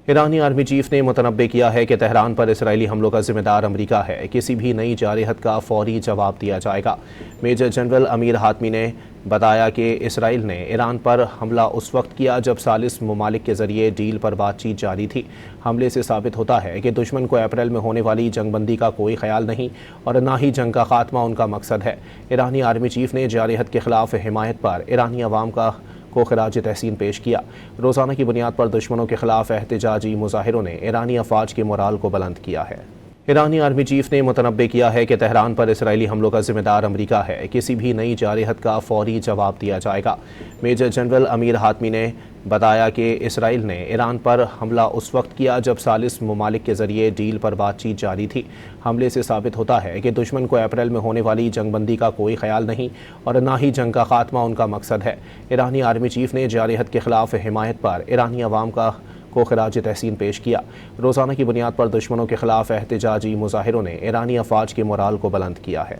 ایرانی army chief نے متنبع کیا ہے کہ تہران پر اسرائیلی حملوں کا ذمہ دار امریکہ ہے۔ کسی بھی نئی جارحیت کا فوری جواب دیا جائے گا۔ میجر جنرل امیر حاتمی نے بتایا کہ اسرائیل نے ایران پر حملہ اس وقت کیا جب ثالث ممالک کے ذریعے ڈیل پر بات چیت جاری تھی۔ حملے سے ثابت ہوتا ہے کہ دشمن کو اپریل میں ہونے والی جنگ بندی کا کوئی خیال نہیں اور نہ ہی جنگ کا خاتمہ ان کا مقصد ہے۔ ایرانی آرمی چیف نے جارحیت کے خلاف حمایت پر ایرانی عوام کو خراج تحسین پیش کیا۔ روزانہ کی بنیاد پر دشمنوں کے خلاف احتجاجی مظاہروں نے ایرانی افواج کے مورال کو بلند کیا ہے۔ ایرانی آرمی چیف نے متنبع کیا ہے کہ تہران پر اسرائیلی حملوں کا ذمہ دار امریکہ ہے۔ کسی بھی نئی جارحیت کا فوری جواب دیا جائے گا۔ میجر جنرل امیر حاتمی نے بتایا کہ اسرائیل نے ایران پر حملہ اس وقت کیا جب ثالث ممالک کے ذریعے ڈیل پر بات چیت جاری تھی۔ حملے سے ثابت ہوتا ہے کہ دشمن کو اپریل میں ہونے والی جنگ بندی کا کوئی خیال نہیں اور نہ ہی جنگ کا خاتمہ ان کا مقصد ہے۔ ایرانی آرمی چیف نے جارحیت کے خلاف حمایت پر ایرانی عوام کو خراج تحسین پیش کیا۔ روزانہ کی بنیاد پر دشمنوں کے خلاف احتجاجی مظاہروں نے ایرانی افواج کے مورال کو بلند کیا ہے۔